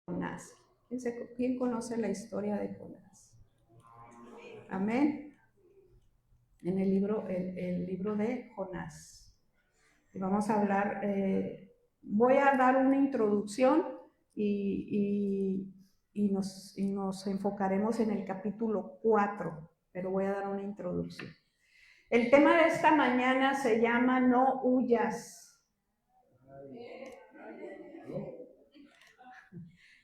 Jonás. ¿Quién conoce la historia de Jonás? Amén. En el libro de Jonás. Y vamos a hablar, voy a dar una introducción y nos enfocaremos en el capítulo 4, pero voy a dar una introducción. El tema de esta mañana se llama No huyas.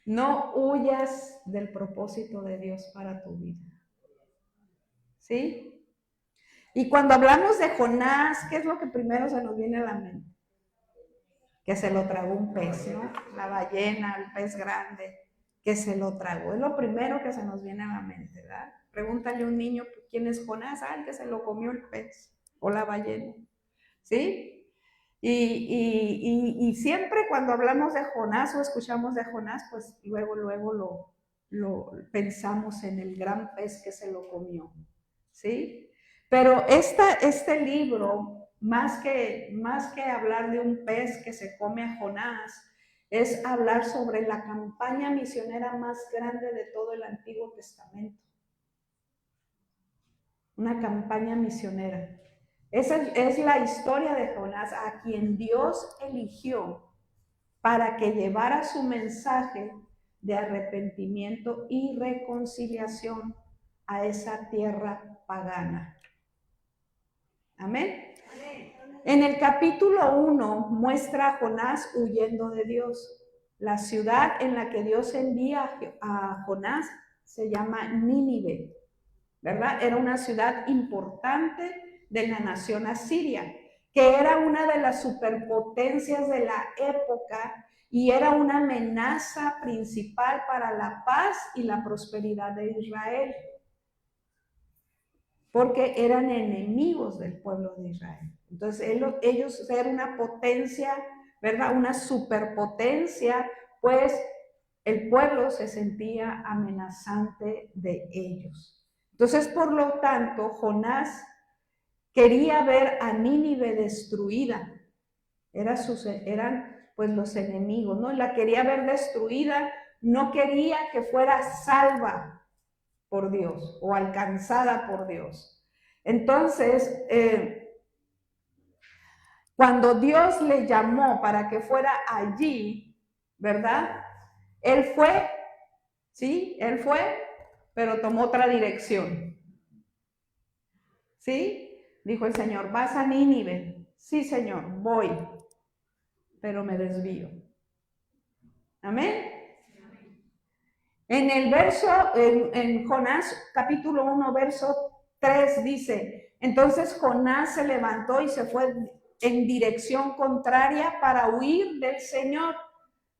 No huyas del propósito de Dios para tu vida. ¿Sí? Y cuando hablamos de Jonás, ¿qué es lo que primero se nos viene a la mente? Que se lo tragó un pez, ¿no? La ballena, el pez grande, que se lo tragó. Es lo primero que se nos viene a la mente, ¿verdad? Pregúntale a un niño quién es Jonás, el que se lo comió el pez o la ballena, ¿sí? Y siempre cuando hablamos de Jonás o escuchamos de Jonás, pues luego lo pensamos en el gran pez que se lo comió, ¿sí? Pero este libro, más que hablar de un pez que se come a Jonás, es hablar sobre la campaña misionera más grande de todo el Antiguo Testamento. Una campaña misionera. Esa es la historia de Jonás, a quien Dios eligió para que llevara su mensaje de arrepentimiento y reconciliación a esa tierra pagana. Amén. En el capítulo 1 muestra a Jonás huyendo de Dios. La ciudad en la que Dios envía a Jonás se llama Nínive, ¿verdad? Era una ciudad importante de la nación asiria, que era una de las superpotencias de la época y era una amenaza principal para la paz y la prosperidad de Israel, porque eran enemigos del pueblo de Israel. Entonces ellos eran una potencia, ¿verdad? Una superpotencia, pues el pueblo se sentía amenazante de ellos. Entonces, por lo tanto, Jonás quería ver a Nínive destruida. Eran pues los enemigos, ¿no? La quería ver destruida, no quería que fuera salva por Dios o alcanzada por Dios. Entonces, cuando Dios le llamó para que fuera allí, ¿verdad? Él fue, ¿sí? Él fue, pero tomó otra dirección. ¿Sí? Dijo el Señor, ¿vas a Nínive? Sí, Señor, voy, pero me desvío. Amén. En el verso, en Jonás capítulo 1, verso 3 dice, entonces Jonás se levantó y se fue en dirección contraria para huir del Señor.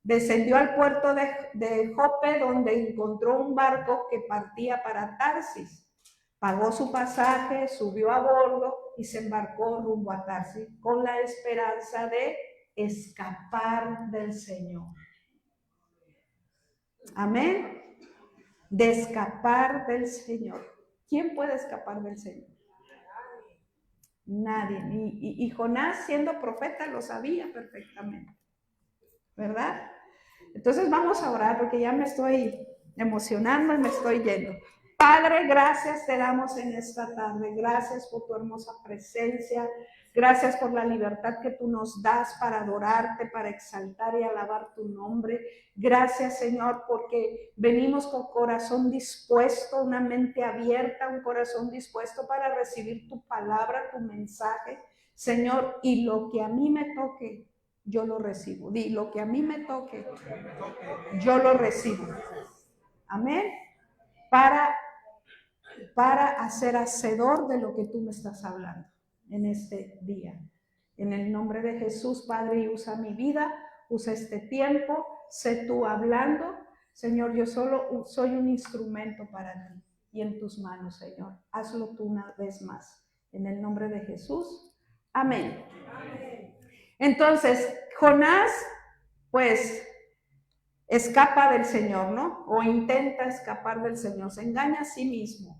Descendió al puerto de Jope, donde encontró un barco que partía para Tarsis. Pagó su pasaje, subió a bordo y se embarcó rumbo a Tarsis con la esperanza de escapar del Señor. Amén. De escapar del Señor. ¿Quién puede escapar del Señor? Nadie. Y Jonás, siendo profeta, lo sabía perfectamente, ¿verdad? Entonces vamos a orar porque ya me estoy emocionando y me estoy yendo. Padre, gracias te damos en esta tarde. Gracias por tu hermosa presencia. Gracias por la libertad que tú nos das para adorarte, para exaltar y alabar tu nombre. Gracias, Señor, porque venimos con corazón dispuesto, una mente abierta, un corazón dispuesto para recibir tu palabra, tu mensaje, Señor, y lo que a mí me toque, yo lo recibo. Di, lo que a mí me toque, yo lo recibo. Amén. Para hacer hacedor de lo que tú me estás hablando en este día. En el nombre de Jesús, Padre, usa mi vida, usa este tiempo, sé tú hablando. Señor, yo solo soy un instrumento para ti y en tus manos, Señor. Hazlo tú una vez más. En el nombre de Jesús. Amén. Entonces, Jonás, pues, escapa del Señor, ¿no? O intenta escapar del Señor, se engaña a sí mismo,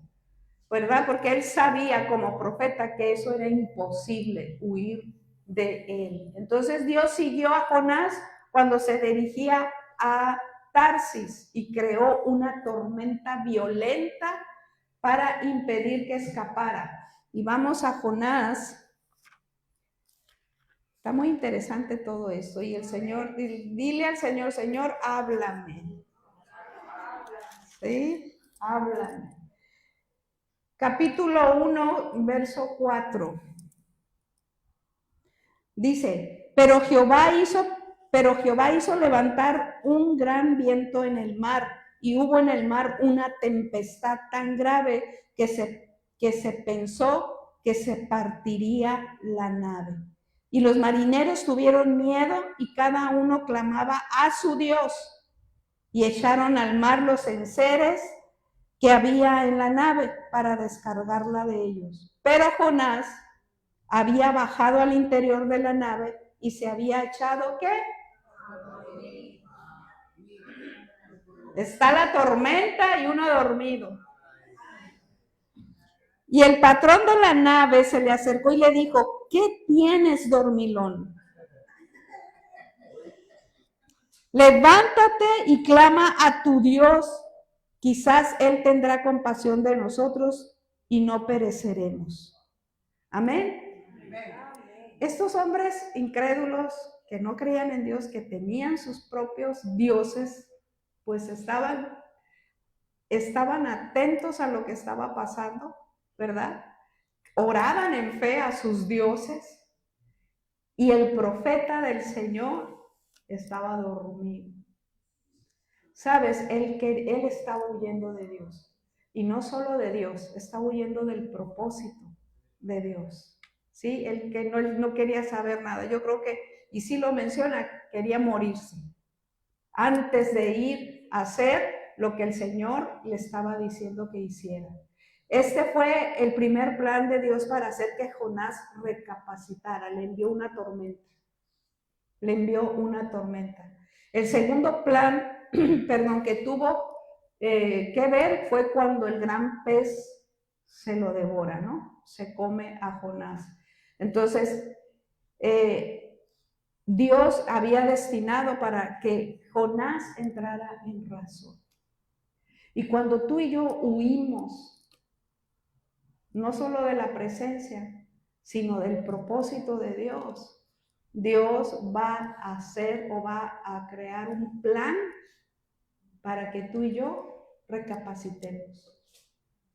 ¿verdad? Porque él sabía como profeta que eso era imposible, huir de él. Entonces Dios siguió a Jonás cuando se dirigía a Tarsis y creó una tormenta violenta para impedir que escapara. Y vamos a Jonás. Está muy interesante todo esto. Y el Señor, dile al Señor, Señor, háblame. ¿Sí? Háblame. Capítulo 1, verso 4. Dice, pero Jehová hizo levantar un gran viento en el mar, y hubo en el mar una tempestad tan grave que se pensó que se partiría la nave. Y los marineros tuvieron miedo y cada uno clamaba a su Dios, y echaron al mar los enseres que había en la nave para descargarla de ellos. Pero Jonás había bajado al interior de la nave y se había echado, ¿qué? Está la tormenta y uno dormido. Y el patrón de la nave se le acercó y le dijo, ¿qué tienes, dormilón? Levántate y clama a tu Dios. Quizás Él tendrá compasión de nosotros y no pereceremos. Amén. Estos hombres incrédulos que no creían en Dios, que tenían sus propios dioses, pues estaban atentos a lo que estaba pasando, ¿verdad? Oraban en fe a sus dioses y el profeta del Señor estaba dormido. Sabes, él estaba huyendo de Dios, y no solo de Dios, estaba huyendo del propósito de Dios. ¿Sí? El que no quería saber nada. Yo creo que, y sí lo menciona, quería morirse antes de ir a hacer lo que el Señor le estaba diciendo que hiciera. Este fue el primer plan de Dios para hacer que Jonás recapacitara. Le envió una tormenta. Le envió una tormenta. El segundo plan, que tuvo que ver fue cuando el gran pez se lo devora, ¿no? Se come a Jonás. Entonces, Dios había destinado para que Jonás entrara en razón. Y cuando tú y yo huimos, no solo de la presencia, sino del propósito de Dios, Dios va a hacer o va a crear un plan para que tú y yo recapacitemos.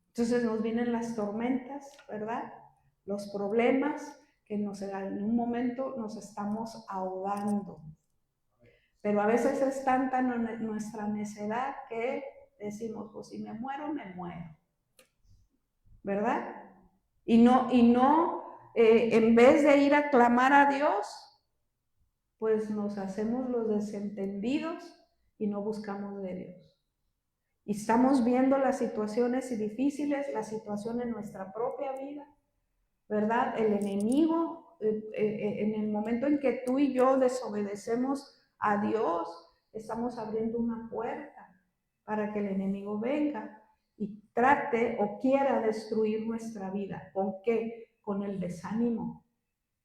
Entonces nos vienen las tormentas, ¿verdad? Los problemas que en un momento nos estamos ahogando. Pero a veces es tanta nuestra necedad que decimos, pues si me muero, me muero. ¿Verdad? Y no, en vez de ir a clamar a Dios, pues nos hacemos los desentendidos y no buscamos de Dios. Y estamos viendo las situaciones difíciles, la situación en nuestra propia vida, ¿verdad? El enemigo, en el momento en que tú y yo desobedecemos a Dios, estamos abriendo una puerta para que el enemigo venga y trate o quiera destruir nuestra vida. ¿Con qué? Con el desánimo.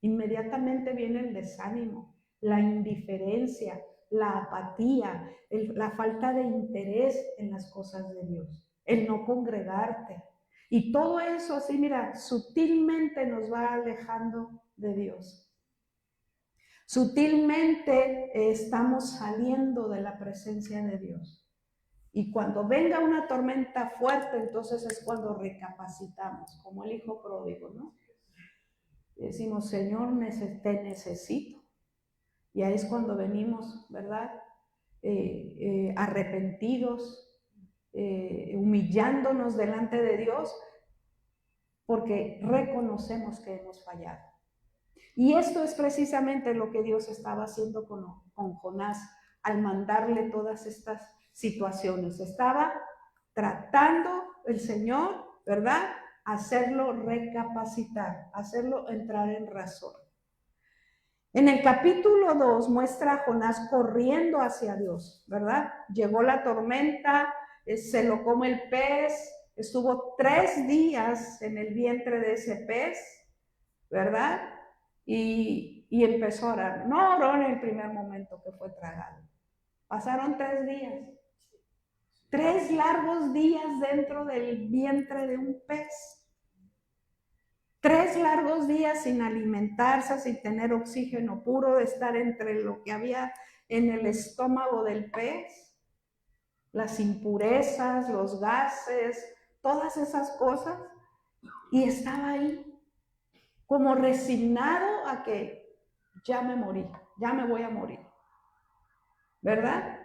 Inmediatamente viene el desánimo, la indiferencia, la apatía, la falta de interés en las cosas de Dios, el no congregarte. Y todo eso así, mira, sutilmente nos va alejando de Dios. Sutilmente estamos saliendo de la presencia de Dios. Y cuando venga una tormenta fuerte, entonces es cuando recapacitamos, como el hijo pródigo, ¿no? Decimos, Señor, te necesito. Y ahí es cuando venimos, ¿verdad? Arrepentidos, humillándonos delante de Dios, porque reconocemos que hemos fallado. Y esto es precisamente lo que Dios estaba haciendo con Jonás al mandarle todas estas situaciones. Estaba tratando el Señor, ¿verdad? Hacerlo recapacitar, hacerlo entrar en razón. En el capítulo 2 muestra a Jonás corriendo hacia Dios, ¿verdad? Llegó la tormenta, se lo come el pez, estuvo 3 días en el vientre de ese pez, ¿verdad? Y empezó a orar. No oró en el primer momento que fue tragado. Pasaron 3 días. 3 largos días dentro del vientre de un pez. 3 largos días sin alimentarse, sin tener oxígeno puro, de estar entre lo que había en el estómago del pez, las impurezas, los gases, todas esas cosas. Y estaba ahí, como resignado a que ya me morí, ya me voy a morir, ¿verdad?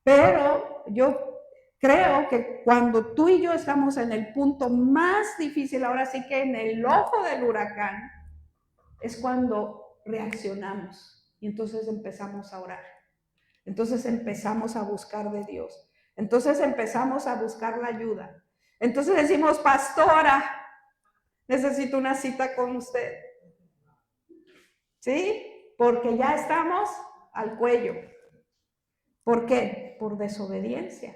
Pero yo creo que cuando tú y yo estamos en el punto más difícil, ahora sí que en el ojo del huracán, es cuando reaccionamos y entonces empezamos a orar. Entonces empezamos a buscar de Dios. Entonces empezamos a buscar la ayuda. Entonces decimos, pastora, necesito una cita con usted. ¿Sí? Porque ya estamos al cuello. ¿Por qué? Por desobediencia.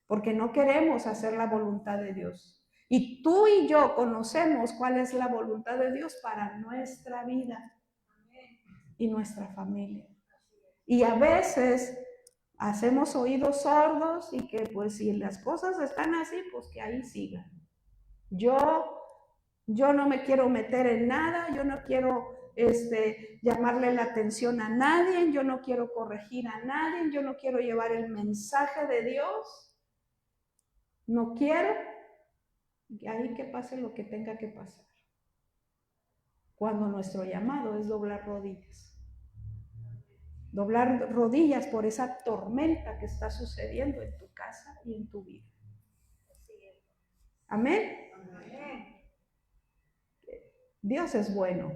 Porque no queremos hacer la voluntad de Dios. Y tú y yo conocemos cuál es la voluntad de Dios para nuestra vida y nuestra familia. Y a veces hacemos oídos sordos y que pues si las cosas están así, pues que ahí sigan. Yo no me quiero meter en nada, yo no quiero llamarle la atención a nadie, yo no quiero corregir a nadie, yo no quiero llevar el mensaje de Dios, no quiero, y ahí que pase lo que tenga que pasar. Cuando nuestro llamado es doblar rodillas. Doblar rodillas por esa tormenta que está sucediendo en tu casa y en tu vida. Amén. Dios es bueno.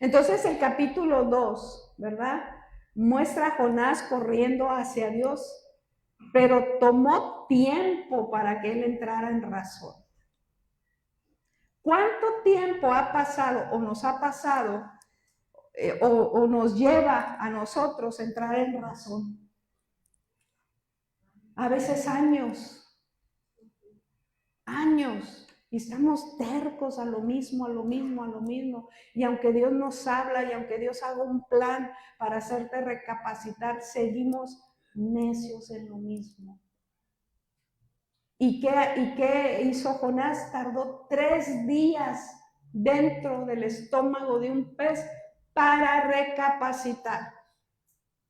Entonces el capítulo 2, ¿verdad? Muestra a Jonás corriendo hacia Dios, pero tomó tiempo para que él entrara en razón. ¿Cuánto tiempo ha pasado o nos ha pasado o nos lleva a nosotros a entrar en razón? A veces años. Y estamos tercos a lo mismo. Y aunque Dios nos habla y aunque Dios haga un plan para hacerte recapacitar, seguimos necios en lo mismo. ¿Y qué hizo Jonás? Tardó 3 días dentro del estómago de un pez para recapacitar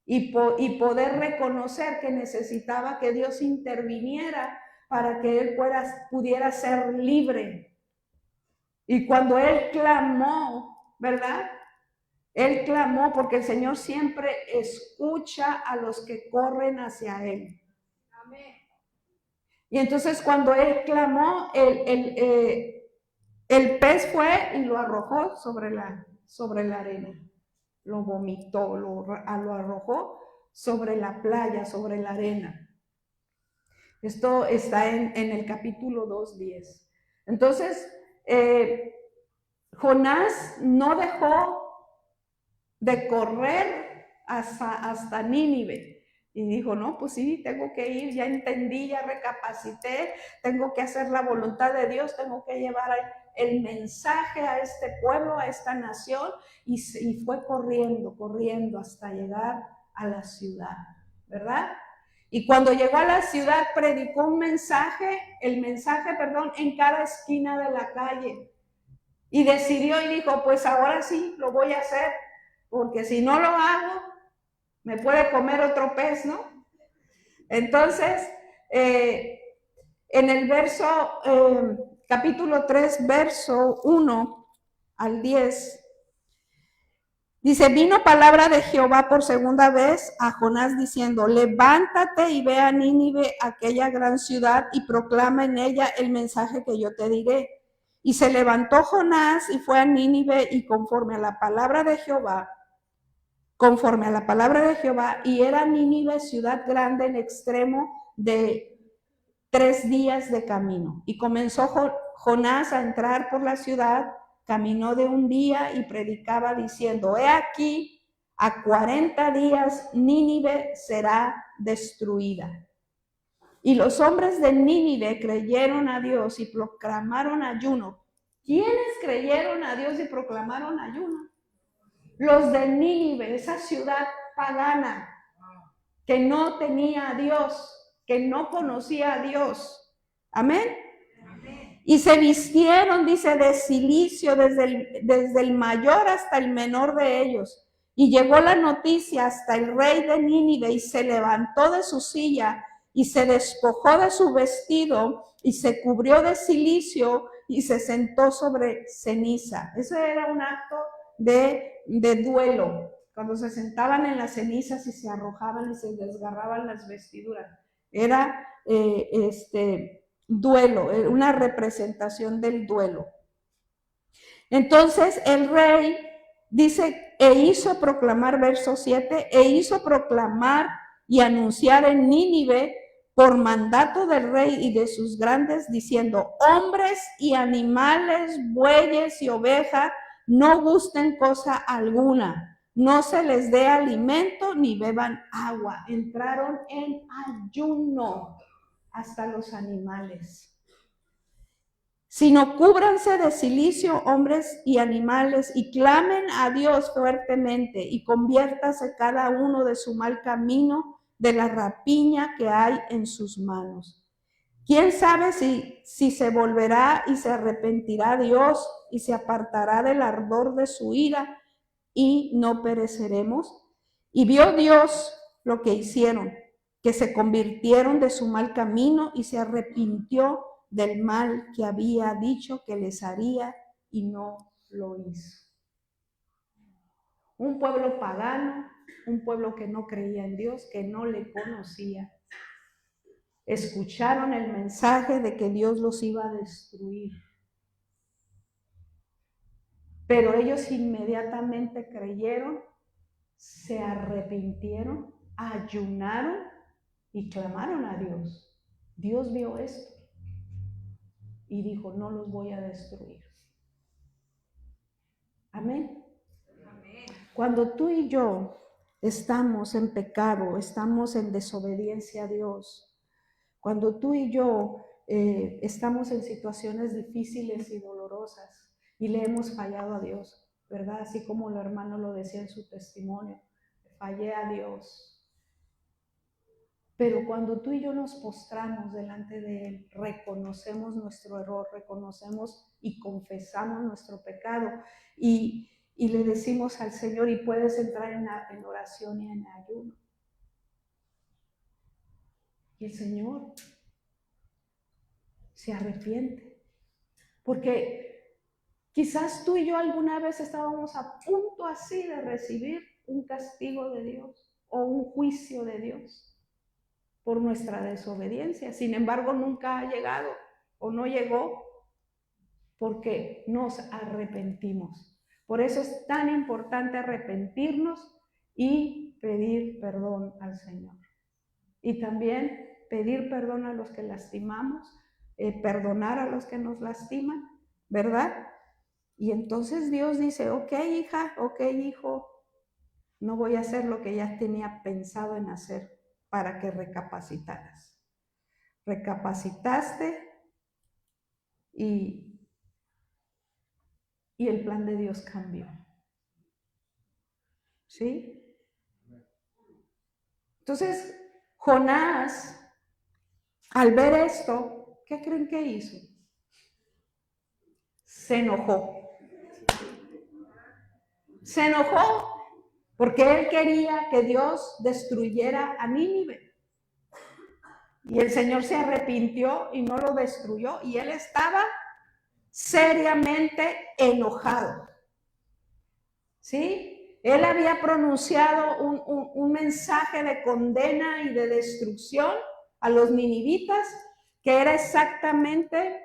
y poder reconocer que necesitaba que Dios interviniera para que él pudiera ser libre. Y cuando él clamó, ¿verdad? Él clamó porque el Señor siempre escucha a los que corren hacia él. Amén. Y entonces cuando él clamó, el pez fue y lo arrojó sobre la arena. Lo vomitó, lo arrojó sobre la playa, sobre la arena. Esto está en el capítulo 2:10. Entonces, Jonás no dejó de correr hasta Nínive. Y dijo, no, pues sí, tengo que ir, ya entendí, ya recapacité, tengo que hacer la voluntad de Dios, tengo que llevar el mensaje a este pueblo, a esta nación. Y fue corriendo hasta llegar a la ciudad, ¿verdad? Y cuando llegó a la ciudad predicó el mensaje, en cada esquina de la calle. Y decidió y dijo, pues ahora sí, lo voy a hacer, porque si no lo hago, me puede comer otro pez, ¿no? Entonces, en el capítulo 3, verso 1 al 10, dice, vino palabra de Jehová por segunda vez a Jonás diciendo, levántate y ve a Nínive, aquella gran ciudad, y proclama en ella el mensaje que yo te diré. Y se levantó Jonás y fue a Nínive, y conforme a la palabra de Jehová, y era Nínive ciudad grande en extremo de 3 días de camino. Y comenzó Jonás a entrar por la ciudad, caminó de un día y predicaba diciendo, he aquí, a 40 días Nínive será destruida. Y los hombres de Nínive creyeron a Dios y proclamaron ayuno. ¿Quiénes creyeron a Dios y proclamaron ayuno? Los de Nínive, esa ciudad pagana. que no tenía a Dios, que no conocía a Dios. Amén. Y se vistieron, dice, de cilicio, desde el mayor hasta el menor de ellos. Y llegó la noticia hasta el rey de Nínive, y se levantó de su silla, y se despojó de su vestido, y se cubrió de cilicio, y se sentó sobre ceniza. Ese era un acto de duelo, cuando se sentaban en las cenizas y se arrojaban y se desgarraban las vestiduras. Era duelo, una representación del duelo. Entonces el rey dice, e hizo proclamar, verso 7, e hizo proclamar y anunciar en Nínive por mandato del rey y de sus grandes, diciendo, hombres y animales, bueyes y ovejas, no gusten cosa alguna, no se les dé alimento ni beban agua. Entraron en ayuno hasta los animales. Sino cúbranse de cilicio hombres y animales y clamen a Dios fuertemente y conviértase cada uno de su mal camino, de la rapiña que hay en sus manos. ¿Quién sabe si se volverá y se arrepentirá Dios y se apartará del ardor de su ira y no pereceremos? Y vio Dios lo que hicieron, que se convirtieron de su mal camino y se arrepintió del mal que había dicho que les haría y no lo hizo. Un pueblo pagano, un pueblo que no creía en Dios, que no le conocía. Escucharon el mensaje de que Dios los iba a destruir. Pero ellos inmediatamente creyeron, se arrepintieron, ayunaron y clamaron a Dios. Dios vio esto y dijo, no los voy a destruir. Amén. Amén. Cuando tú y yo estamos en pecado, estamos en desobediencia a Dios, cuando tú y yo estamos en situaciones difíciles y dolorosas y le hemos fallado a Dios, ¿verdad? Así como el hermano lo decía en su testimonio, fallé a Dios. Pero cuando tú y yo nos postramos delante de Él, reconocemos nuestro error, reconocemos y confesamos nuestro pecado y le decimos al Señor, y puedes entrar en oración y en ayuno. Y el Señor se arrepiente. Porque quizás tú y yo alguna vez estábamos a punto así de recibir un castigo de Dios o un juicio de Dios por nuestra desobediencia. Sin embargo, nunca ha llegado o no llegó porque nos arrepentimos. Por eso es tan importante arrepentirnos y pedir perdón al Señor. Y también pedir perdón a los que lastimamos, perdonar a los que nos lastiman, ¿verdad? Y entonces Dios dice, ok, hija, ok, hijo, no voy a hacer lo que ya tenía pensado en hacer para que recapacitaras. Recapacitaste y el plan de Dios cambió. ¿Sí? Entonces, Jonás, al ver esto, ¿qué creen que hizo? Se enojó. Se enojó porque él quería que Dios destruyera a Nínive. Y el Señor se arrepintió y no lo destruyó. Y él estaba seriamente enojado. ¿Sí? Él había pronunciado un mensaje de condena y de destrucción a los ninivitas, que era exactamente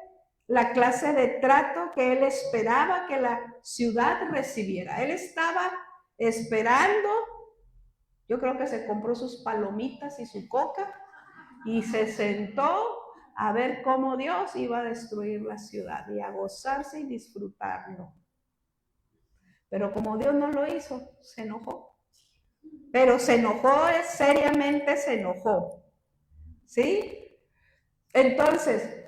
la clase de trato que él esperaba que la ciudad recibiera. Él estaba esperando, yo creo que se compró sus palomitas y su coca y se sentó a ver cómo Dios iba a destruir la ciudad y a gozarse y disfrutarlo. Pero como Dios no lo hizo, se enojó. Pero se enojó, seriamente se enojó. ¿Sí? Entonces,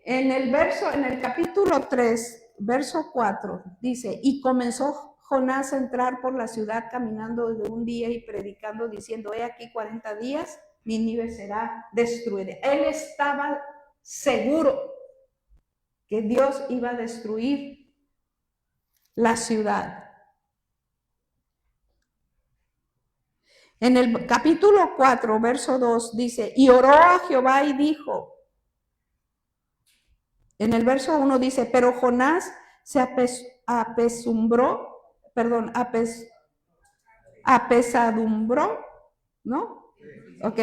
en el capítulo 3, verso 4, dice, y comenzó Jonás entrar por la ciudad caminando de un día y predicando diciendo, he aquí 40 días, Nínive será destruida. Él estaba seguro que Dios iba a destruir la ciudad. En el capítulo 4, verso 2 dice, y oró a Jehová y dijo, en el verso 1 dice, pero Jonás se apesadumbró, ¿no? Ok,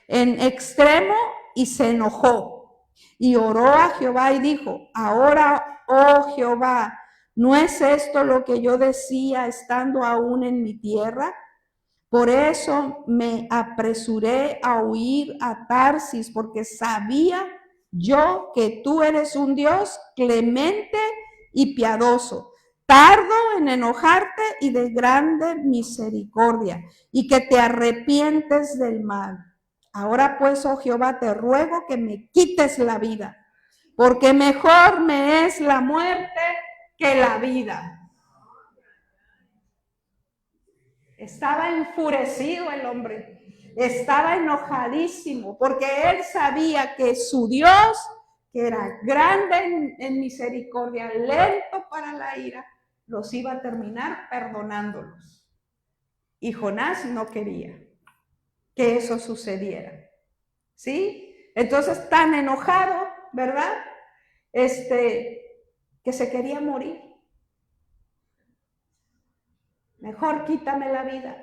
en extremo y se enojó. Y oró a Jehová y dijo, ahora, oh Jehová, ¿no es esto lo que yo decía estando aún en mi tierra? Por eso me apresuré a huir a Tarsis, porque sabía yo que tú eres un Dios clemente y piadoso, tardo en enojarte y de grande misericordia, y que te arrepientes del mal. Ahora pues, oh Jehová, te ruego que me quites la vida, porque mejor me es la muerte que la vida. Estaba enfurecido el hombre, estaba enojadísimo, porque él sabía que su Dios, que era grande en misericordia, lento para la ira, los iba a terminar perdonándolos. Y Jonás no quería que eso sucediera. ¿Sí? Entonces, tan enojado, ¿verdad? Que se quería morir. Mejor quítame la vida.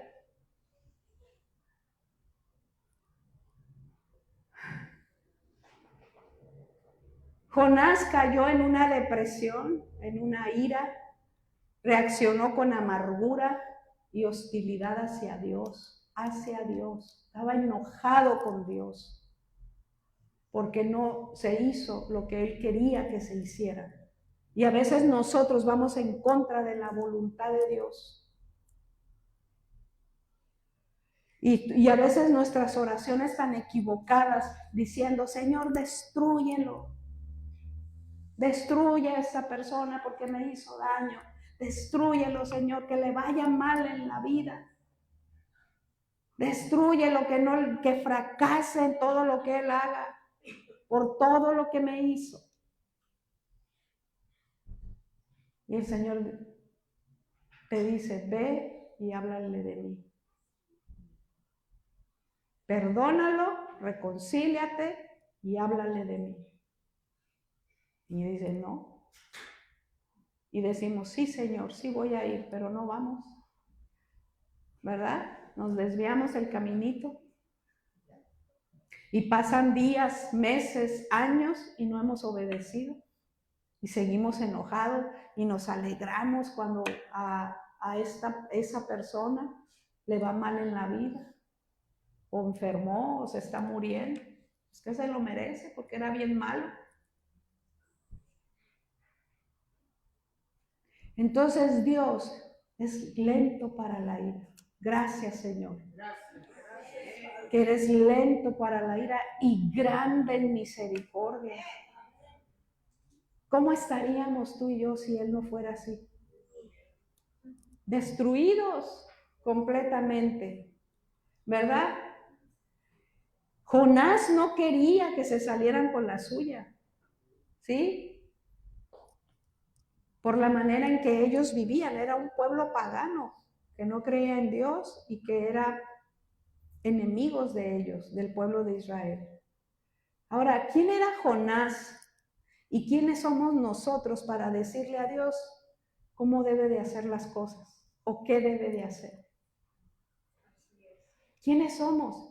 Jonás cayó en una depresión, en una ira, reaccionó con amargura y hostilidad hacia Dios, Estaba enojado con Dios, porque no se hizo lo que él quería que se hiciera. Y a veces nosotros vamos en contra de la voluntad de Dios. Y a veces nuestras oraciones están equivocadas, diciendo, Señor, destrúyelo. Destruye a esta persona porque me hizo daño. Destrúyelo, Señor, que le vaya mal en la vida. Destrúyelo, que fracase en todo lo que él haga, por todo lo que me hizo. Y el Señor te dice, ve y háblale de mí. Perdónalo, reconcíliate y háblale de mí. Y dice, no. Y decimos, sí, Señor, sí voy a ir, pero no vamos. ¿Verdad? Nos desviamos el caminito. Y pasan días, meses, años y no hemos obedecido. Y seguimos enojados y nos alegramos cuando a esa persona le va mal en la vida. O enfermó o se está muriendo. Es que se lo merece porque era bien malo. Entonces Dios es lento para la ira. Gracias, Señor. Que eres lento para la ira y grande en misericordia. ¿Cómo estaríamos tú y yo si Él no fuera así? Destruidos completamente, ¿verdad? Jonás no quería que se salieran con la suya, ¿sí? Por la manera en que ellos vivían, era un pueblo pagano que no creía en Dios y que era enemigos de ellos, del pueblo de Israel. Ahora, ¿quién era Jonás? ¿Y quiénes somos nosotros para decirle a Dios cómo debe de hacer las cosas o qué debe de hacer? ¿Quiénes somos?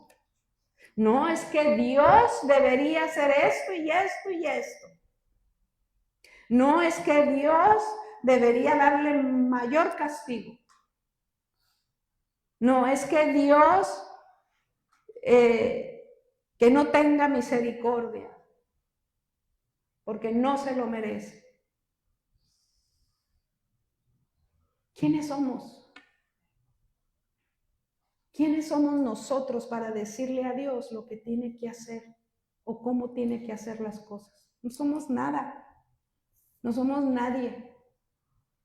No es que Dios debería hacer esto y esto y esto. No es que Dios debería darle mayor castigo. No es que Dios que no tenga misericordia, porque no se lo merece. ¿Quiénes somos? ¿Quiénes somos nosotros para decirle a Dios lo que tiene que hacer o cómo tiene que hacer las cosas? No somos nada, no somos nadie.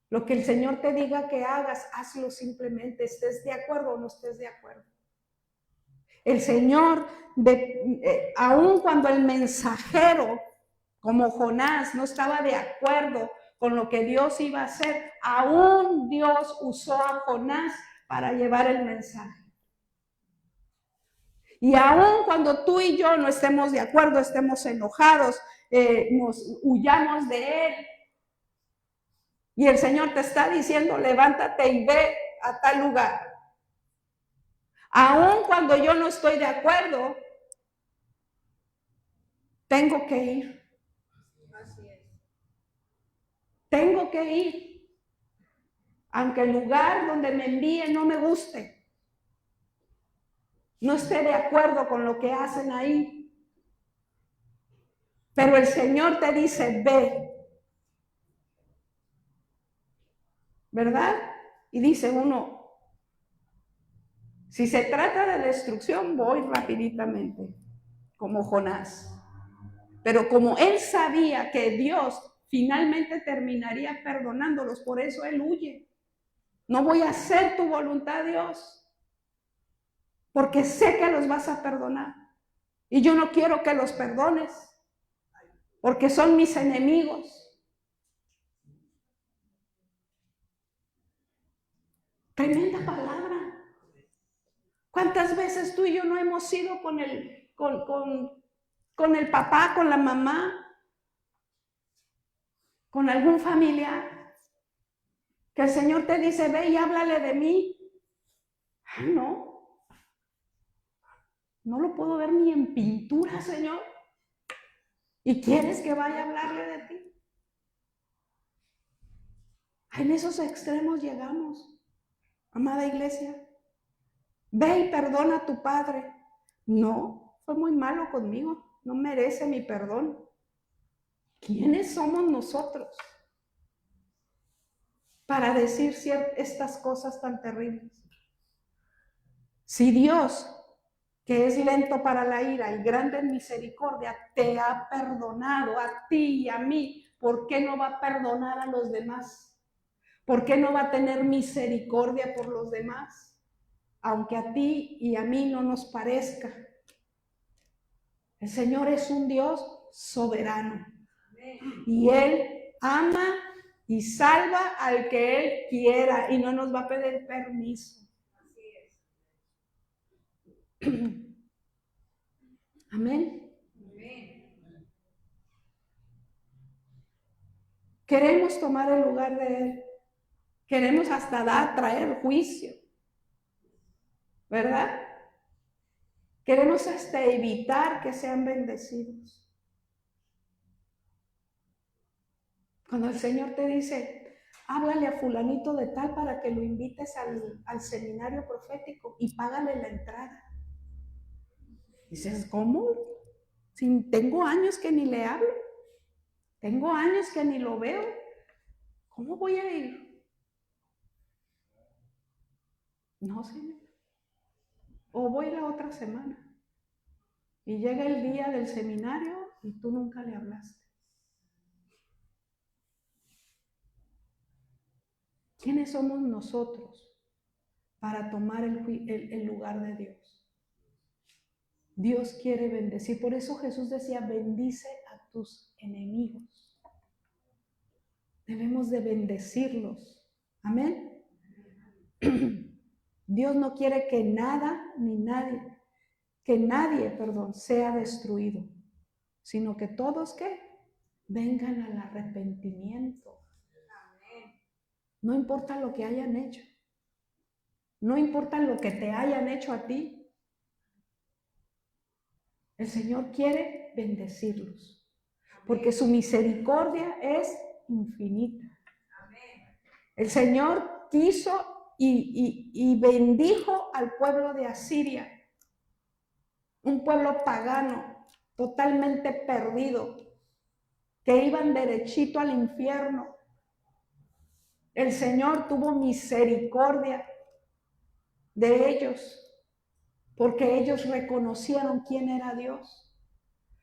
Lo que el Señor te diga que hagas, hazlo simplemente, estés de acuerdo o no estés de acuerdo. El Señor, aun cuando el mensajero, como Jonás, no estaba de acuerdo con lo que Dios iba a hacer, aún Dios usó a Jonás para llevar el mensaje. Y aún cuando tú y yo no estemos de acuerdo, estemos enojados, nos huyamos de Él, y el Señor te está diciendo, levántate y ve a tal lugar. Aún cuando yo no estoy de acuerdo, tengo que ir. Así es. Tengo que ir. Aunque el lugar donde me envíen no me guste, no esté de acuerdo con lo que hacen ahí. Pero el Señor te dice, ve. ¿Verdad? Y dice uno, si se trata de destrucción, voy rapiditamente, como Jonás. Pero como él sabía que Dios finalmente terminaría perdonándolos, por eso él huye. No voy a hacer tu voluntad, Dios, porque sé que los vas a perdonar. Y yo no quiero que los perdones, porque son mis enemigos. Tremenda palabra. ¿Cuántas veces tú y yo no hemos ido con el papá, con la mamá, con algún familiar, que el Señor te dice, ve y háblale de mí? No lo puedo ver ni en pintura, Señor. ¿Y quieres que vaya a hablarle de ti? En esos extremos llegamos, amada iglesia. Ve y perdona a tu padre. No, fue muy malo conmigo, no merece mi perdón. ¿Quiénes somos nosotros para decir estas cosas tan terribles? Si Dios, que es lento para la ira y grande en misericordia, te ha perdonado a ti y a mí, ¿por qué no va a perdonar a los demás? ¿Por qué no va a tener misericordia por los demás? Aunque a ti y a mí no nos parezca. El Señor es un Dios soberano. Y Él ama y salva al que Él quiera y no nos va a pedir permiso. Amén. Queremos tomar el lugar de Él. Queremos hasta traer juicio. ¿Verdad? Queremos hasta evitar que sean bendecidos. Cuando el Señor te dice, háblale a fulanito de tal para que lo invites al seminario profético y págale la entrada. Dices, ¿cómo? Si tengo años que ni le hablo, tengo años que ni lo veo, ¿cómo voy a ir? No, Señor. O voy la otra semana. Y llega el día del seminario y tú nunca le hablaste. ¿Quiénes somos nosotros para tomar el lugar de Dios? Dios quiere bendecir. Por eso Jesús decía, bendice a tus enemigos. Debemos de bendecirlos. Amén. Dios no quiere que nadie sea destruido, sino que todos ¿qué? Vengan al arrepentimiento. No importa lo que hayan hecho. No importa lo que te hayan hecho a ti. El Señor quiere bendecirlos, porque su misericordia es infinita. El Señor quiso y bendijo al pueblo de Asiria, un pueblo pagano, totalmente perdido, que iban derechito al infierno. El Señor tuvo misericordia de ellos, porque ellos reconocieron quién era Dios,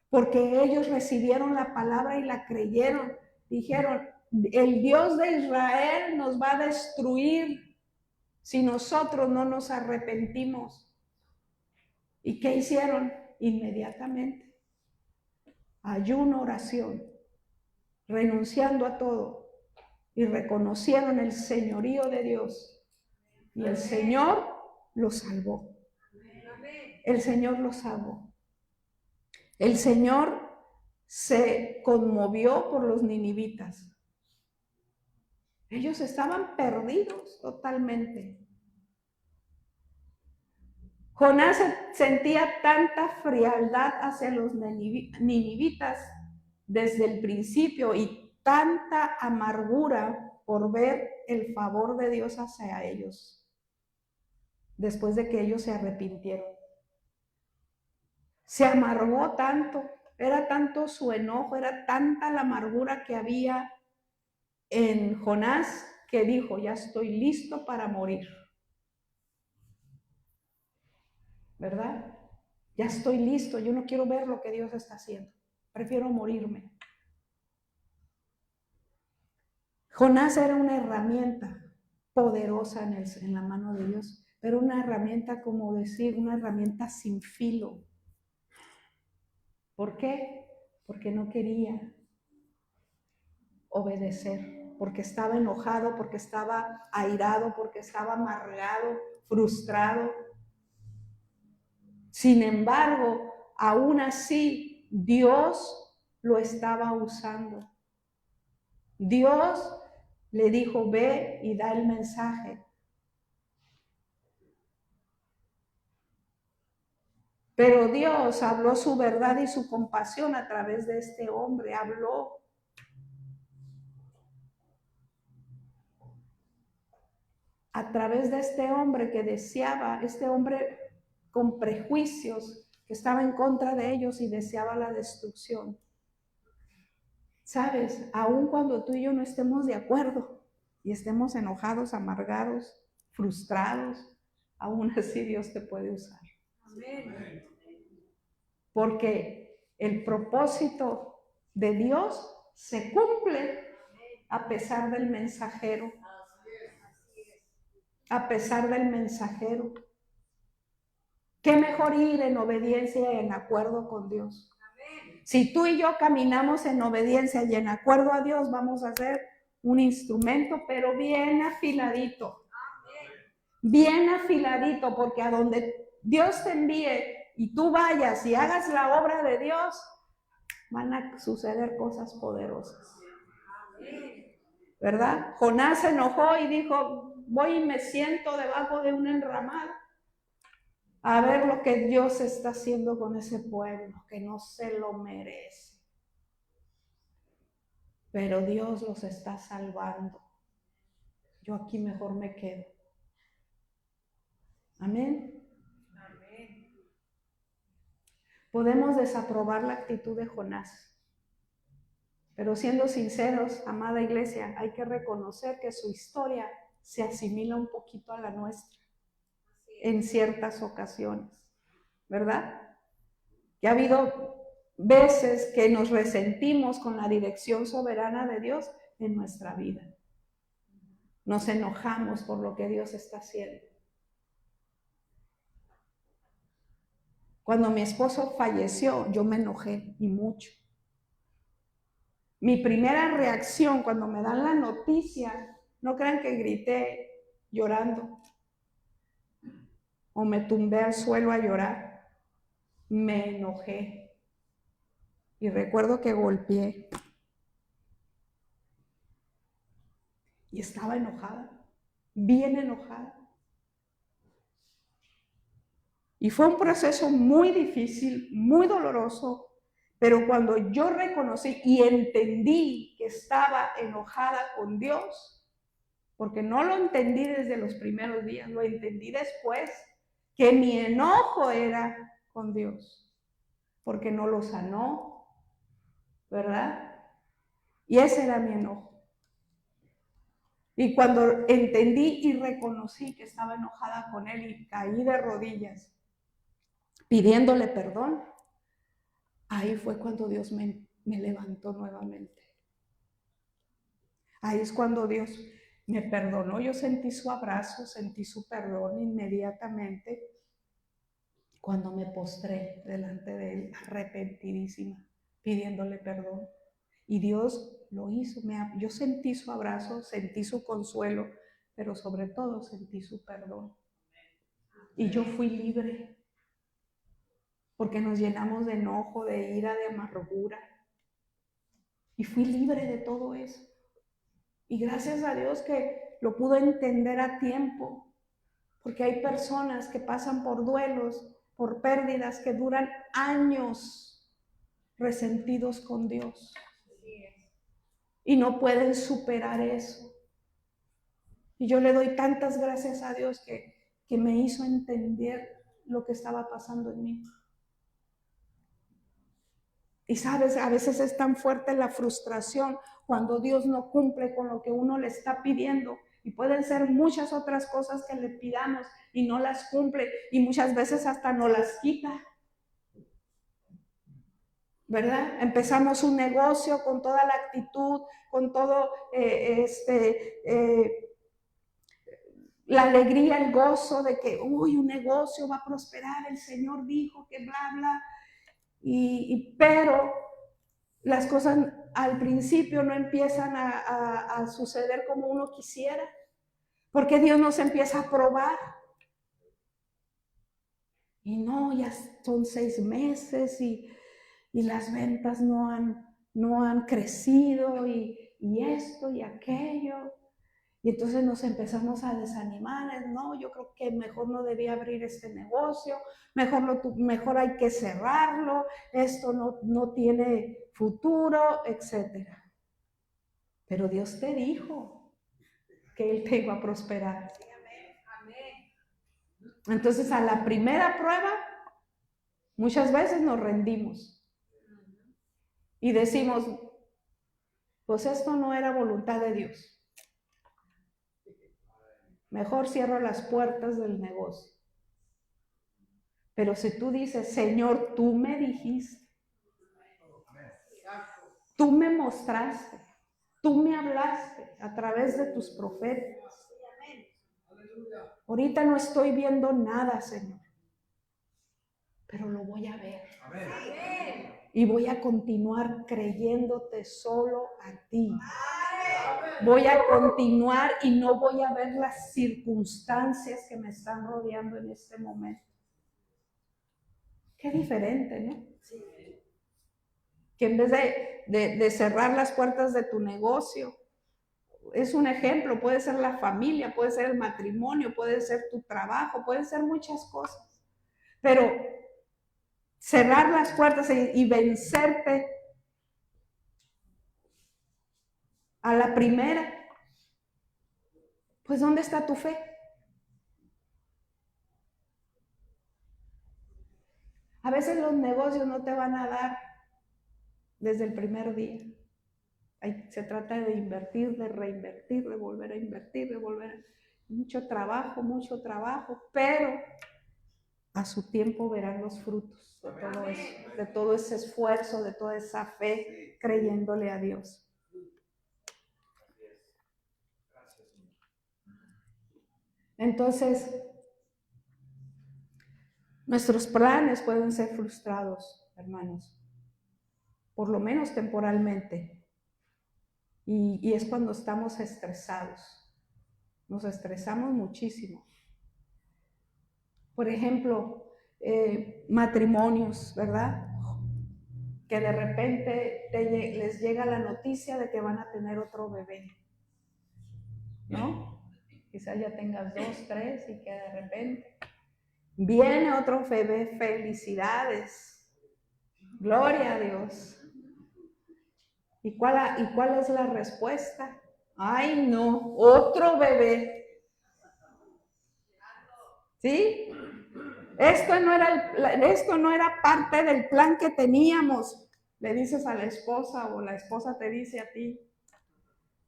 porque ellos recibieron la palabra y la creyeron. Dijeron, el Dios de Israel nos va a destruir si nosotros no nos arrepentimos. ¿Y qué hicieron? Inmediatamente. Ayuno, oración, renunciando a todo y reconocieron el señorío de Dios. Y el Señor los salvó. El Señor los salvó. El Señor se conmovió por los ninivitas. Ellos estaban perdidos totalmente. Jonás sentía tanta frialdad hacia los ninivitas desde el principio y tanta amargura por ver el favor de Dios hacia ellos, después de que ellos se arrepintieron. Se amargó tanto, era tanto su enojo, era tanta la amargura que había en Jonás que dijo, ya estoy listo para morir. ¿Verdad? Ya estoy listo, yo no quiero ver lo que Dios está haciendo, prefiero morirme. Jonás era una herramienta poderosa en la mano de Dios, pero una herramienta, como decir, una herramienta sin filo. ¿Por qué? Porque no quería obedecer, porque estaba enojado, porque estaba airado, porque estaba amargado, frustrado. Sin embargo, aún así, Dios lo estaba usando. Dios le dijo, ve y da el mensaje. Pero Dios habló su verdad y su compasión a través de este hombre, habló. A través de este hombre que deseaba, este hombre con prejuicios, que estaba en contra de ellos y deseaba la destrucción. Sabes, aun cuando tú y yo no estemos de acuerdo y estemos enojados, amargados, frustrados, aún así Dios te puede usar. Amén. Porque el propósito de Dios se cumple a pesar del mensajero. A pesar del mensajero. ¿Qué mejor ir en obediencia y en acuerdo con Dios? Si tú y yo caminamos en obediencia y en acuerdo a Dios, vamos a ser un instrumento, pero bien afiladito. Bien afiladito, porque a donde Dios te envíe y tú vayas y hagas la obra de Dios, van a suceder cosas poderosas. ¿Verdad? Jonás se enojó y dijo, voy y me siento debajo de una enramada a ver lo que Dios está haciendo con ese pueblo, que no se lo merece. Pero Dios los está salvando. Yo aquí mejor me quedo. Amén. Podemos desaprobar la actitud de Jonás. Pero siendo sinceros, amada iglesia, hay que reconocer que su historia se asimila un poquito a la nuestra en ciertas ocasiones, ¿verdad? Que ha habido veces que nos resentimos con la dirección soberana de Dios en nuestra vida. Nos enojamos por lo que Dios está haciendo. Cuando mi esposo falleció, yo me enojé y mucho. Mi primera reacción cuando me dan la noticia, no crean que grité llorando o me tumbé al suelo a llorar. Me enojé y recuerdo que golpeé y estaba enojada, bien enojada. Y fue un proceso muy difícil, muy doloroso, pero cuando yo reconocí y entendí que estaba enojada con Dios, porque no lo entendí desde los primeros días, lo entendí después, que mi enojo era con Dios, porque no lo sanó, ¿verdad? Y ese era mi enojo. Y cuando entendí y reconocí que estaba enojada con Él y caí de rodillas, pidiéndole perdón, ahí fue cuando Dios me levantó nuevamente. Ahí es cuando Dios me perdonó. Yo sentí su abrazo, sentí su perdón inmediatamente cuando me postré delante de Él, arrepentidísima, pidiéndole perdón. Y Dios lo hizo. Yo sentí su abrazo, sentí su consuelo, pero sobre todo sentí su perdón. Y yo fui libre, porque nos llenamos de enojo, de ira, de amargura. Y fui libre de todo eso. Y gracias a Dios que lo pude entender a tiempo, porque hay personas que pasan por duelos, por pérdidas que duran años resentidos con Dios y no pueden superar eso. Y yo le doy tantas gracias a Dios que me hizo entender lo que estaba pasando en mí. Y sabes, a veces es tan fuerte la frustración cuando Dios no cumple con lo que uno le está pidiendo. Y pueden ser muchas otras cosas que le pidamos y no las cumple. Y muchas veces hasta no las quita. ¿Verdad? Empezamos un negocio con toda la actitud, con todo la alegría, el gozo de que, uy, un negocio va a prosperar, el Señor dijo que bla, bla. Pero las cosas al principio no empiezan a suceder como uno quisiera, porque Dios nos empieza a probar. Y no, ya son 6 meses y las ventas no han crecido y esto y aquello. Y entonces nos empezamos a desanimar. No, yo creo que mejor no debía abrir este negocio, mejor hay que cerrarlo, esto no tiene futuro, etc. Pero Dios te dijo que Él te iba a prosperar. Entonces a la primera prueba, muchas veces nos rendimos y decimos, pues esto no era voluntad de Dios. Mejor cierro las puertas del negocio. Pero si tú dices, Señor, tú me dijiste, tú me mostraste, tú me hablaste a través de tus profetas. Ahorita no estoy viendo nada, Señor, pero lo voy a ver. Y voy a continuar creyéndote solo a ti. Voy a continuar y no voy a ver las circunstancias que me están rodeando en este momento. Qué diferente, ¿no? Que en vez de cerrar las puertas de tu negocio, es un ejemplo, puede ser la familia, puede ser el matrimonio, puede ser tu trabajo, puede ser muchas cosas. Pero cerrar las puertas y vencerte a la primera, pues ¿dónde está tu fe? A veces los negocios no te van a dar desde el primer día. Se trata de invertir, de reinvertir, de volver a invertir, de volver a... Mucho trabajo, pero a su tiempo verán los frutos de todo eso, de todo ese esfuerzo, de toda esa fe, creyéndole a Dios. Entonces, nuestros planes pueden ser frustrados, hermanos, por lo menos temporalmente. Y es cuando estamos estresados. Nos estresamos muchísimo. Por ejemplo, matrimonios, ¿verdad? Que de repente les llega la noticia de que van a tener otro bebé, ¿no? Quizás ya tengas 2, 3 y que de repente viene otro bebé. Felicidades, gloria a Dios. ¿Y cuál es la respuesta? Ay, no, otro bebé. ¿Sí? Esto no era parte del plan que teníamos, le dices a la esposa o la esposa te dice a ti,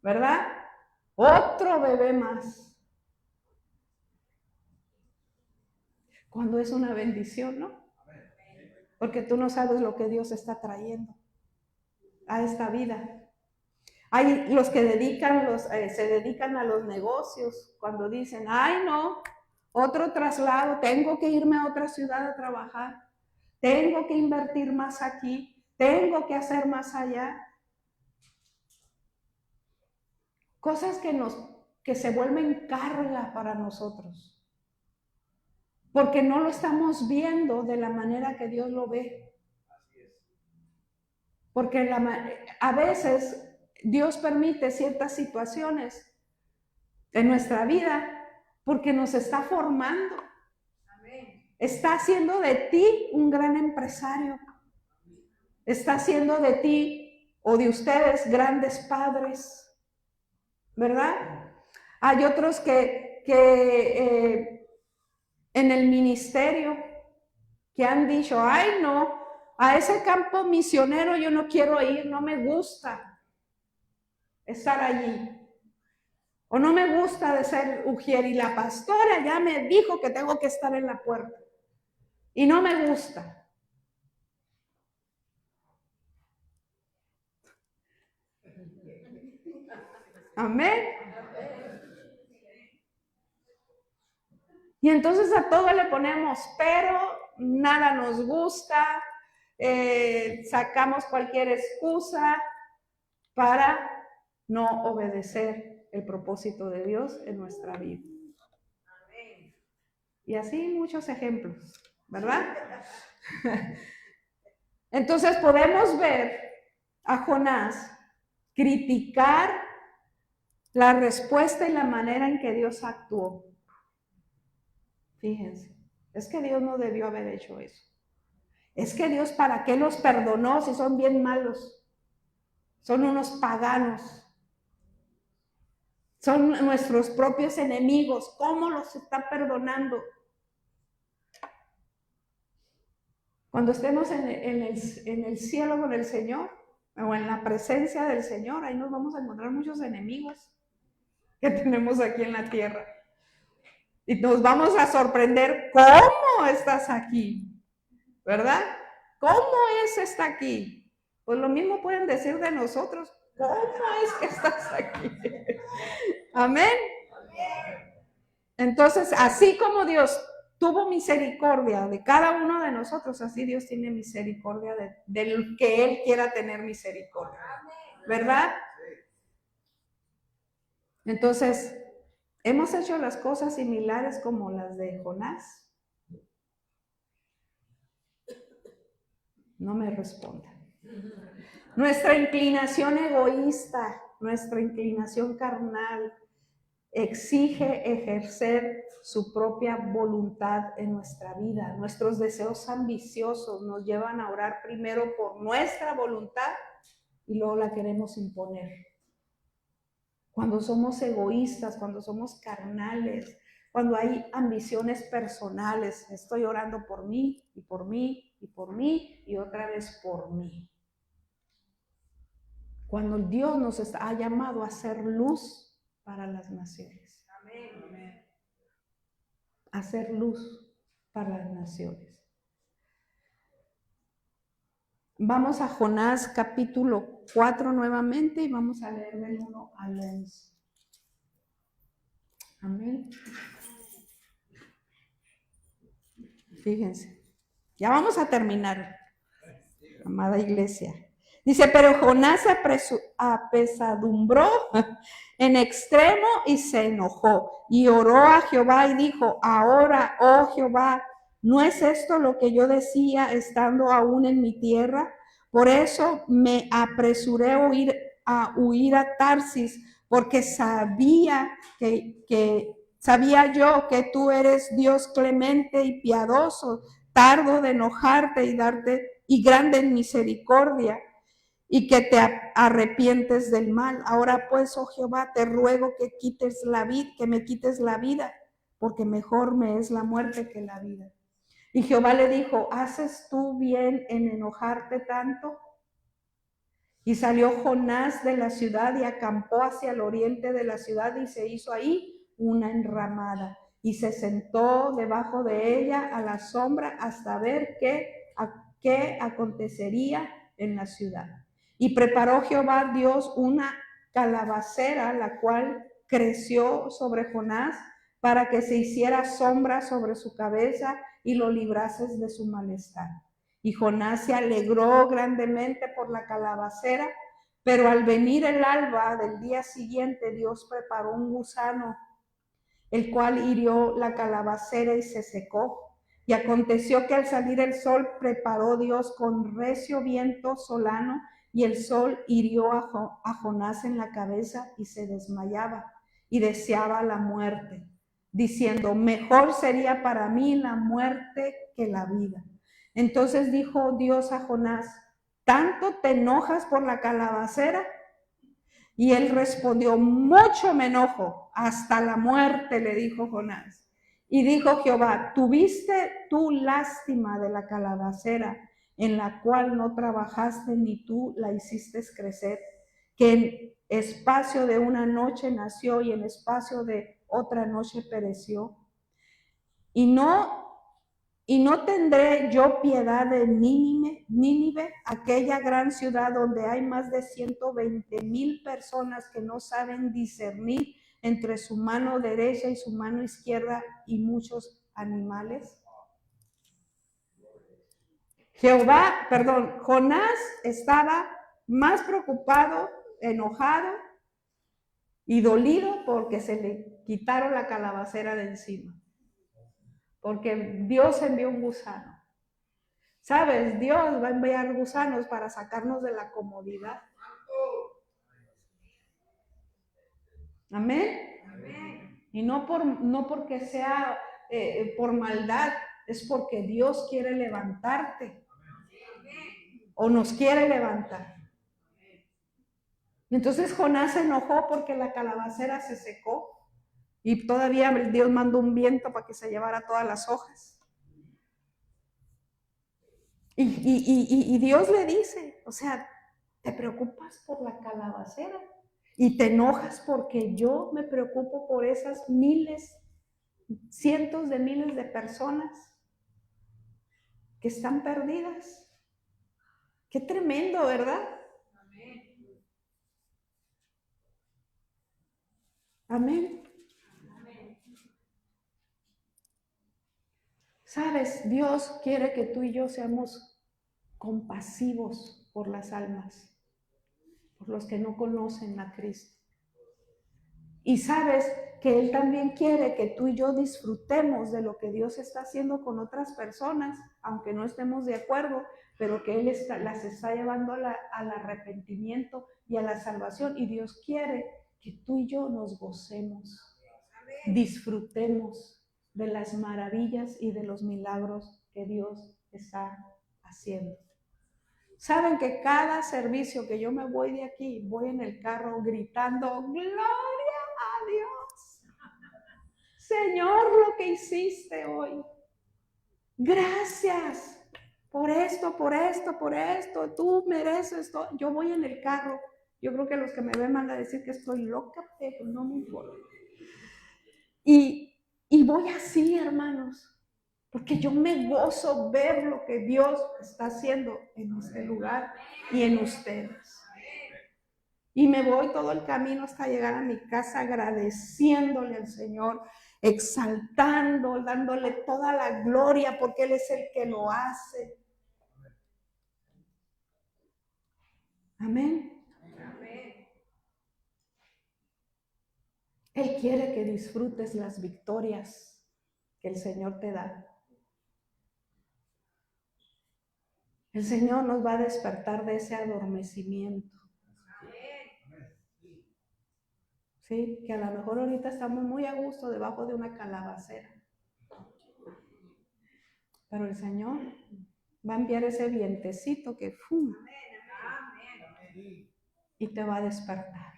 ¿verdad? Otro bebé más. Cuando es una bendición, ¿no? Porque tú no sabes lo que Dios está trayendo a esta vida. Hay los que se dedican a los negocios, cuando dicen, ay no, otro traslado, tengo que irme a otra ciudad a trabajar, tengo que invertir más aquí, tengo que hacer más allá. Cosas que se vuelven carga para nosotros. Porque no lo estamos viendo de la manera que Dios lo ve. Porque a veces Dios permite ciertas situaciones en nuestra vida porque nos está formando. Está haciendo de ti un gran empresario. Está haciendo de ti o de ustedes grandes padres. ¿Verdad? Hay otros que en el ministerio que han dicho, ay no, a ese campo misionero yo no quiero ir, no me gusta estar allí. O no me gusta de ser ujier y la pastora ya me dijo que tengo que estar en la puerta. Y no me gusta. Amén. Y entonces a todo le ponemos pero, nada nos gusta, sacamos cualquier excusa para no obedecer el propósito de Dios en nuestra vida. Y así muchos ejemplos, ¿verdad? Entonces podemos ver a Jonás criticar la respuesta y la manera en que Dios actuó. Fíjense, es que Dios no debió haber hecho eso. Es que Dios, ¿para qué los perdonó si son bien malos? Son unos paganos. Son nuestros propios enemigos. ¿Cómo los está perdonando? Cuando estemos en el cielo con el Señor, o en la presencia del Señor, ahí nos vamos a encontrar muchos enemigos que tenemos aquí en la tierra. Y nos vamos a sorprender, ¿cómo estás aquí? ¿Verdad? ¿Cómo es está aquí? Pues lo mismo pueden decir de nosotros, ¿cómo es que estás aquí? Amén. Entonces, así como Dios tuvo misericordia de cada uno de nosotros, así Dios tiene misericordia del que Él quiera tener misericordia. ¿Verdad? Entonces, ¿hemos hecho las cosas similares como las de Jonás? No me respondan. Nuestra inclinación egoísta, nuestra inclinación carnal, exige ejercer su propia voluntad en nuestra vida. Nuestros deseos ambiciosos nos llevan a orar primero por nuestra voluntad y luego la queremos imponer. Cuando somos egoístas, cuando somos carnales, cuando hay ambiciones personales, estoy orando por mí y por mí y por mí y otra vez por mí. Cuando Dios nos ha llamado a ser luz para las naciones. Amén. Hacer luz para las naciones. Vamos a Jonás capítulo 4 nuevamente y vamos a leer del 1 al 11. Amén. Fíjense, ya vamos a terminar, amada iglesia. Dice, pero Jonás se apesadumbró en extremo y se enojó y oró a Jehová y dijo, ahora, oh Jehová, ¿no es esto lo que yo decía estando aún en mi tierra? Por eso me apresuré a huir a Tarsis, porque sabía yo que tú eres Dios clemente y piadoso, tardo de enojarte y grande en misericordia, y que te arrepientes del mal. Ahora pues, oh Jehová, te ruego que me quites la vida, porque mejor me es la muerte que la vida. Y Jehová le dijo, ¿haces tú bien en enojarte tanto? Y salió Jonás de la ciudad y acampó hacia el oriente de la ciudad y se hizo ahí una enramada y se sentó debajo de ella a la sombra hasta ver qué acontecería en la ciudad. Y preparó Jehová Dios una calabacera, la cual creció sobre Jonás para que se hiciera sombra sobre su cabeza y lo librases de su malestar. Y Jonás se alegró grandemente por la calabacera, pero al venir el alba del día siguiente, Dios preparó un gusano, el cual hirió la calabacera y se secó. Y aconteció que al salir el sol, preparó Dios con recio viento solano, y el sol hirió a Jonás en la cabeza y se desmayaba y deseaba la muerte, diciendo: mejor sería para mí la muerte que la vida. Entonces dijo Dios a Jonás: ¿tanto te enojas por la calabacera? Y él respondió: mucho me enojo, hasta la muerte, le dijo Jonás. Y dijo Jehová: ¿tuviste tú lástima de la calabacera, en la cual no trabajaste ni tú la hiciste crecer, que en espacio de una noche nació y en espacio de otra noche pereció? Y no tendré yo piedad de Nínive, aquella gran ciudad donde hay más de 120,000 personas que no saben discernir entre su mano derecha y su mano izquierda, y muchos animales. Jonás estaba más preocupado, enojado y dolido porque se le quitaron la calabacera de encima, porque Dios envió un gusano. ¿Sabes? Dios va a enviar gusanos para sacarnos de la comodidad. Amén. Y no porque sea por maldad, es porque Dios quiere levantarte. O nos quiere levantar. Entonces Jonás se enojó porque la calabacera se secó. Y todavía Dios mandó un viento para que se llevara todas las hojas. Y Dios le dice, o sea, ¿te preocupas por la calabacera? Y te enojas porque yo me preocupo por esas miles, cientos de miles de personas que están perdidas. Qué tremendo, ¿verdad? Amén. Sabes, Dios quiere que tú y yo seamos compasivos por las almas, por los que no conocen a Cristo. Y sabes que Él también quiere que tú y yo disfrutemos de lo que Dios está haciendo con otras personas, aunque no estemos de acuerdo, pero que Él las está llevando al arrepentimiento y a la salvación. Y Dios quiere que tú y yo nos gocemos, disfrutemos de las maravillas y de los milagros que Dios está haciendo. Saben que cada servicio que yo me voy de aquí, voy en el carro gritando: ¡gloria a Dios! Señor, lo que hiciste hoy. Gracias por esto, por esto, por esto. Tú mereces esto. Yo voy en el carro. Yo creo que los que me ven van a decir que estoy loca, pero no me importa. Y voy así, hermanos, porque yo me gozo ver lo que Dios está haciendo en este lugar y en ustedes. Y me voy todo el camino hasta llegar a mi casa agradeciéndole al Señor, exaltando, dándole toda la gloria, porque Él es el que lo hace. Amén. Él quiere que disfrutes las victorias que el Señor te da. El Señor nos va a despertar de ese adormecimiento. Sí, que a lo mejor ahorita estamos muy a gusto debajo de una calabacera. Pero el Señor va a enviar ese vientecito que ¡fum! Y te va a despertar.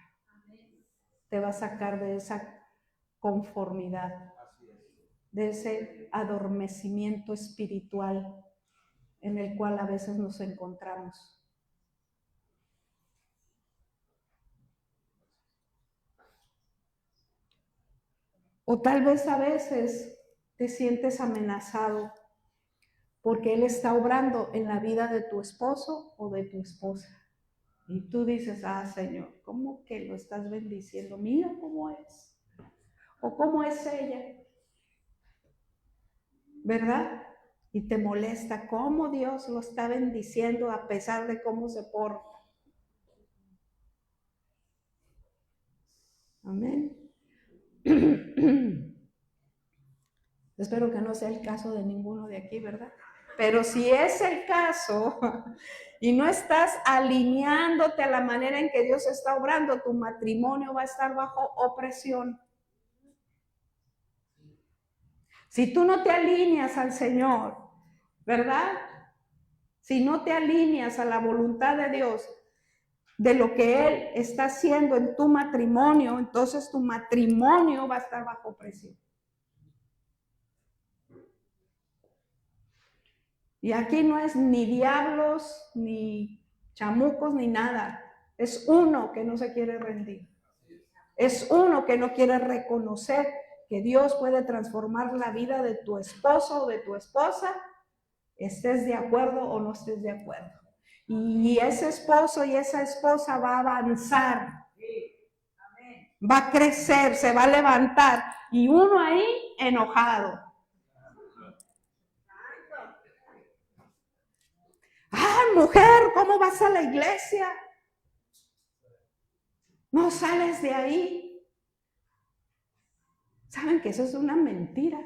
Te va a sacar de esa conformidad, de ese adormecimiento espiritual en el cual a veces nos encontramos. O tal vez a veces te sientes amenazado porque Él está obrando en la vida de tu esposo o de tu esposa. Y tú dices, ah, Señor, ¿cómo que lo estás bendiciendo? Mira cómo es. O cómo es ella. ¿Verdad? Y te molesta cómo Dios lo está bendiciendo a pesar de cómo se porta. Amén. Espero que no sea el caso de ninguno de aquí, ¿verdad? Pero si es el caso y no estás alineándote a la manera en que Dios está obrando, tu matrimonio va a estar bajo opresión. Si tú no te alineas al Señor, ¿verdad? Si no te alineas a la voluntad de Dios, de lo que Él está haciendo en tu matrimonio, entonces tu matrimonio va a estar bajo presión. Y aquí no es ni diablos, ni chamucos, ni nada. Es uno que no se quiere rendir. Es uno que no quiere reconocer que Dios puede transformar la vida de tu esposo o de tu esposa, estés de acuerdo o no estés de acuerdo. Y ese esposo y esa esposa va a avanzar, va a crecer, se va a levantar, y uno ahí enojado. Ah, mujer, ¿cómo vas a la iglesia? No sales de ahí. ¿Saben que eso es una mentira?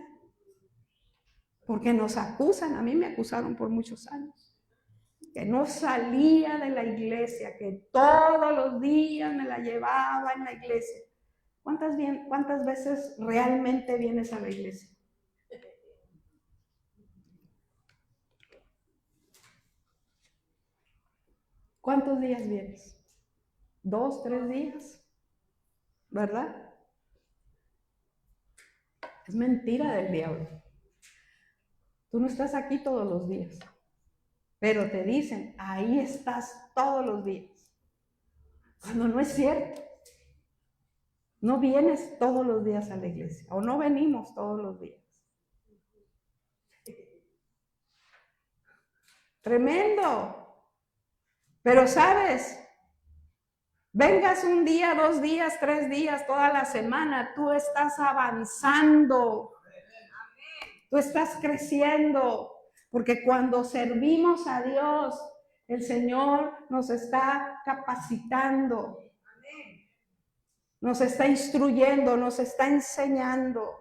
Porque nos acusan, a mí me acusaron por muchos años, que no salía de la iglesia, que todos los días me la llevaba en la iglesia. ¿Cuántas veces realmente vienes a la iglesia? ¿Cuántos días vienes? 2, 3 días, ¿verdad? Es mentira del diablo. Tú no estás aquí todos los días, pero te dicen, ahí estás todos los días. Cuando no es cierto. No vienes todos los días a la iglesia, o no venimos todos los días. Tremendo. Pero sabes, vengas un día, 2 días, 3 días, toda la semana, tú estás avanzando. Tú estás creciendo, porque cuando servimos a Dios, el Señor nos está capacitando, nos está instruyendo, nos está enseñando.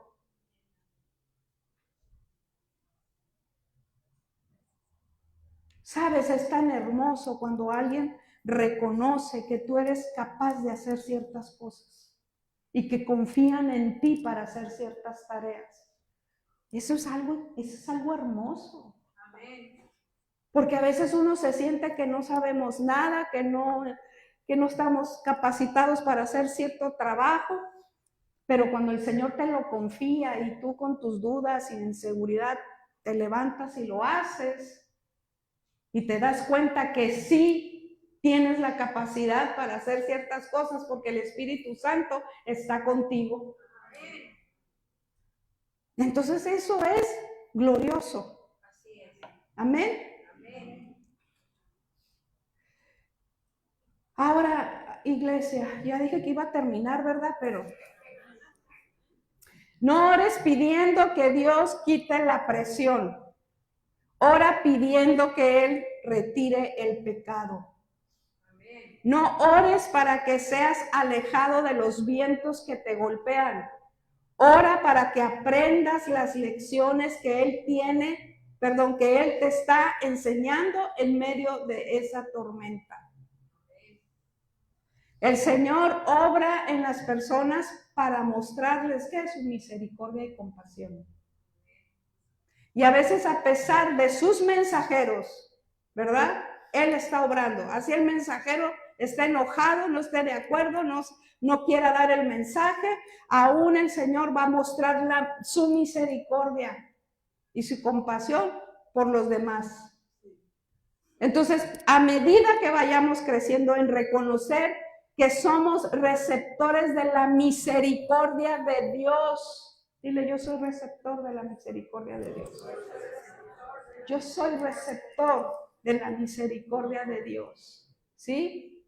Sabes, es tan hermoso cuando alguien reconoce que tú eres capaz de hacer ciertas cosas y que confían en ti para hacer ciertas tareas. Eso es algo hermoso. Porque a veces uno se siente que no sabemos nada, que no estamos capacitados para hacer cierto trabajo, pero cuando el Señor te lo confía y tú con tus dudas y inseguridad te levantas y lo haces, y te das cuenta que sí tienes la capacidad para hacer ciertas cosas porque el Espíritu Santo está contigo. Entonces eso es glorioso. Amén. Ahora, iglesia, ya dije que iba a terminar, ¿verdad? Pero no ores pidiendo que Dios quite la presión. Ora pidiendo que Él retire el pecado. No ores para que seas alejado de los vientos que te golpean. Ora para que aprendas las lecciones que que Él te está enseñando en medio de esa tormenta. El Señor obra en las personas para mostrarles que es su misericordia y compasión. Y a veces a pesar de sus mensajeros, ¿verdad? Él está obrando. Así el mensajero está enojado, no esté de acuerdo, no quiera dar el mensaje, aún el Señor va a mostrar su misericordia y su compasión por los demás. Entonces, a medida que vayamos creciendo en reconocer que somos receptores de la misericordia de Dios. Dile, yo soy receptor de la misericordia de Dios. Yo soy receptor de la misericordia de Dios. ¿Sí?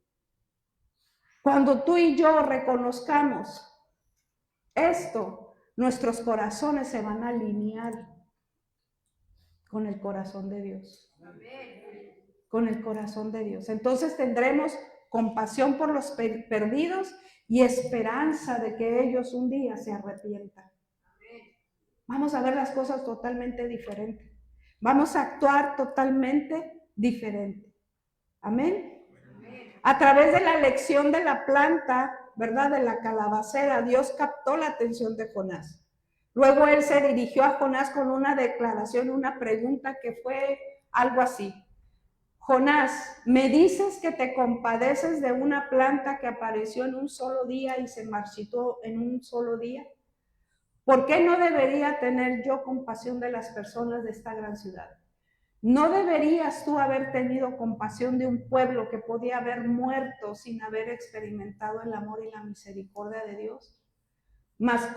Cuando tú y yo reconozcamos esto, nuestros corazones se van a alinear con el corazón de Dios. Con el corazón de Dios. Entonces tendremos compasión por los perdidos y esperanza de que ellos un día se arrepientan. Vamos a ver las cosas totalmente diferentes. Vamos a actuar totalmente diferente. Amén. A través de la lección de la planta, ¿verdad? De la calabacera, Dios captó la atención de Jonás. Luego él se dirigió a Jonás con una declaración, una pregunta que fue algo así. Jonás, ¿me dices que te compadeces de una planta que apareció en un solo día y se marchitó en un solo día? ¿Por qué no debería tener yo compasión de las personas de esta gran ciudad? ¿No deberías tú haber tenido compasión de un pueblo que podía haber muerto sin haber experimentado el amor y la misericordia de Dios? Más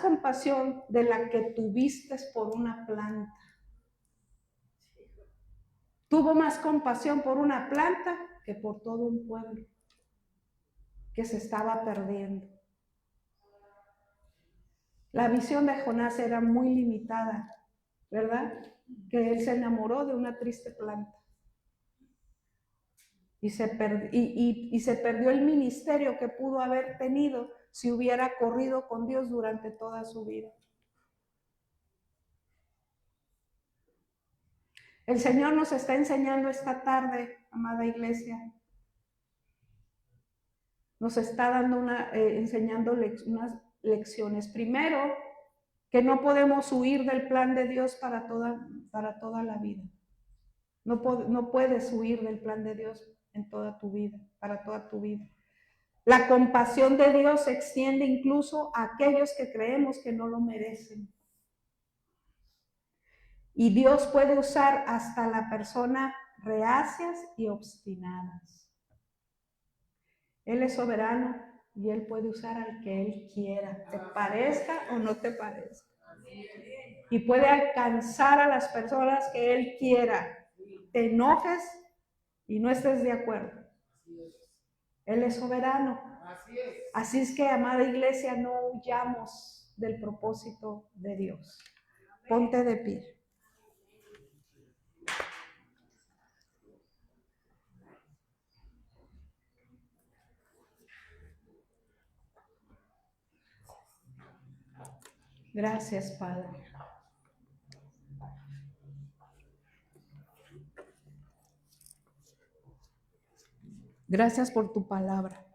compasión de la que tuviste por una planta. Tuvo más compasión por una planta que por todo un pueblo que se estaba perdiendo. La visión de Jonás era muy limitada, ¿verdad? Que él se enamoró de una triste planta. Y se perdió el ministerio que pudo haber tenido si hubiera corrido con Dios durante toda su vida. El Señor nos está enseñando esta tarde, amada iglesia. Nos está dando enseñando unas lecciones. Primero, que no podemos huir del plan de Dios para toda la vida. No puedes huir del plan de Dios en toda tu vida, para toda tu vida. La compasión de Dios se extiende incluso a aquellos que creemos que no lo merecen. Y Dios puede usar hasta la persona reacias y obstinadas. Él es soberano y Él puede usar al que Él quiera, te parezca o no te parezca. Y puede alcanzar a las personas que Él quiera. Te enojes y no estés de acuerdo. Él es soberano. Así es que, amada iglesia, no huyamos del propósito de Dios. Ponte de pie. Gracias, Padre. Gracias por tu palabra.